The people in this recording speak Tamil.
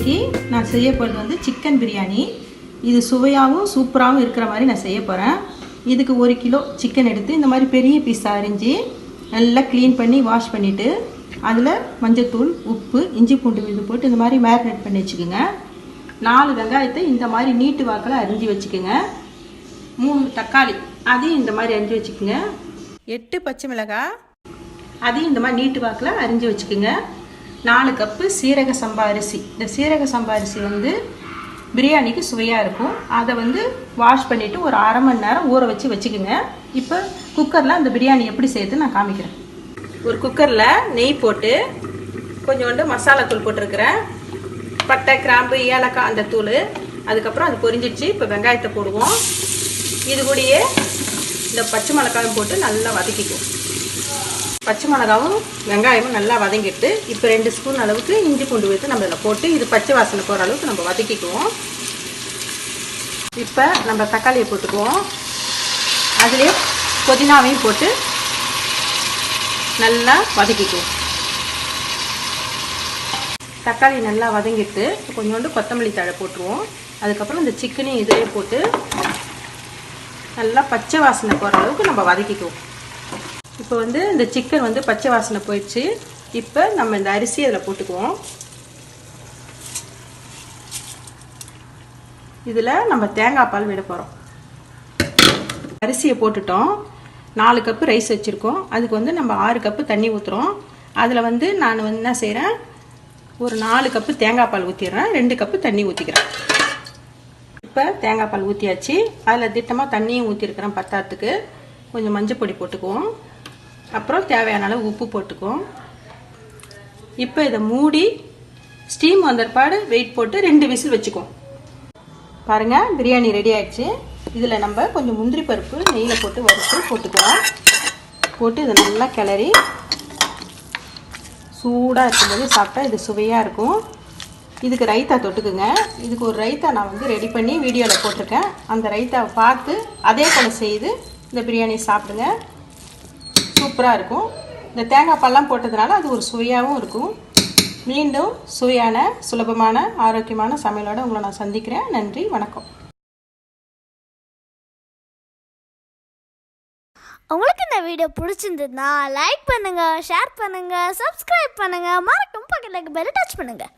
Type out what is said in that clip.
இன்றைக்கி நான் செய்ய போகிறது வந்து சிக்கன் பிரியாணி. இது சுவையாகவும் சூப்பராகவும் இருக்கிற மாதிரி நான் செய்ய போகிறேன். இதுக்கு 1 கிலோ சிக்கன் எடுத்து இந்த மாதிரி பெரிய பீஸாக அரிஞ்சு நல்லா க்ளீன் பண்ணி வாஷ் பண்ணிவிட்டு அதில் மஞ்சள்தூள், உப்பு, இஞ்சி பூண்டு விழுது போட்டு இந்த மாதிரி மேரினேட் பண்ணி வச்சுக்கோங்க. 4 வெங்காயத்தை இந்த மாதிரி நீட்டு வாக்கில் அரிஞ்சு வச்சுக்கோங்க. 3 தக்காளி அதையும் இந்த மாதிரி அரிஞ்சு வச்சுக்கோங்க. 8 பச்சை மிளகாய் அதையும் இந்த மாதிரி நீட்டு வாக்கில் அரிஞ்சு வச்சுக்கோங்க. 4 கப்பு சீரக சம்பா அரிசி. இந்த சீரக சம்பா அரிசி வந்து பிரியாணிக்கு சுவையாக இருக்கும். அதை வந்து வாஷ் பண்ணிவிட்டு ஒரு அரை மணி நேரம் ஊற வச்சுக்கோங்க. இப்போ குக்கரில் அந்த பிரியாணி எப்படி செய்யுது நான் காமிக்கிறேன். ஒரு குக்கரில் நெய் போட்டு கொஞ்சோண்டு மசாலா தூள் போட்டிருக்கிறேன். பட்டை, கிராம்பு, ஏலக்காய் அந்த தூள். அதுக்கப்புறம் அது பொரிஞ்சிடுச்சு. இப்போ வெங்காயத்தை போடுவோம். இது கூடயே இந்த பச்சை மிளகாயும் போட்டு நல்லா வதக்கிக்குவோம். பச்சை மிளகாவும் வெங்காயமும் நல்லா வதங்கிட்டு இப்போ 2 ஸ்பூன் அளவுக்கு இஞ்சி பூண்டு விழுது நம்ம இதில் போட்டு இது பச்சை வாசனை போகிற அளவுக்கு நம்ம வதக்கிக்குவோம். இப்போ நம்ம தக்காளியை போட்டுக்குவோம். அதுலேயே புதினாவையும் போட்டு நல்லா வதக்கிக்குவோம். தக்காளி நல்லா வதங்கிட்டு கொஞ்சோண்டு கொத்தமல்லி தழை போட்டுருவோம். அதுக்கப்புறம் இந்த சிக்கனையும் இதிலே போட்டு நல்லா பச்சை வாசனை போகிற அளவுக்கு நம்ம வதக்கிக்குவோம். இப்போ வந்து இந்த சிக்கன் வந்து பச்சை வாசனை போயிடுச்சு. இப்போ நம்ம இந்த அரிசி அதில் போட்டுக்குவோம். இதில் நம்ம தேங்காய் பால் விட போகிறோம். அரிசியை போட்டுட்டோம். 4 கப்பு ரைஸ் வச்சுருக்கோம். அதுக்கு வந்து நம்ம 6 கப்பு தண்ணி ஊற்றுறோம். அதில் வந்து நான் வந்து என்ன செய்கிறேன், ஒரு 4 கப்பு தேங்காய் பால் ஊற்றிடுறேன். 2 கப்பு தண்ணி ஊற்றிக்கிறேன். இப்போ தேங்காய் பால் ஊற்றியாச்சு. அதில் திட்டமாக தண்ணியும் ஊற்றிருக்கிறேன் பத்தாத்துக்கு. கொஞ்சம் மஞ்சள் பொடி போட்டுக்குவோம். அப்புறம் தேவையான அளவு உப்பு போட்டுக்குவோம். இப்போ இதை மூடி ஸ்டீம் வந்தற்பாடு வெயிட் போட்டு 2 விசில் வச்சுக்குவோம். பாருங்கள், பிரியாணி ரெடி ஆகிடுச்சு. இதில் நம்ம கொஞ்சம் முந்திரி பருப்பு நெய்யில் போட்டு வறுத்து போட்டுக்குவோம். போட்டு இதை நல்லா கிளறி சூடாக இருக்கும்போது சாப்பிட்டா இது சுவையாக இருக்கும். இதுக்கு ரைத்தா தொட்டுக்குங்க. இதுக்கு ஒரு ரைத்தா நான் வந்து ரெடி பண்ணி வீடியோவில் போட்டிருக்கேன். அந்த ரைத்தாவை பார்த்து அதே போல் செய்து இந்த பிரியாணி சாப்பிடுங்க. சூப்பராக இருக்கும். இந்த தேங்காய் பால்லாம் போட்டதுனால அது ஒரு சுவையாகவும் இருக்கும். மீண்டும் சுவையான, சுலபமான, ஆரோக்கியமான சமையலோடு உங்களை நான் சந்திக்கிறேன். நன்றி, வணக்கம். உங்களுக்கு இந்த வீடியோ பிடிச்சிருந்ததுன்னா லைக் பண்ணுங்கள், ஷேர் பண்ணுங்கள், சப்ஸ்கிரைப் பண்ணுங்கள், மறக்காம பக்கத்துல பெல் டச் பண்ணுங்கள்.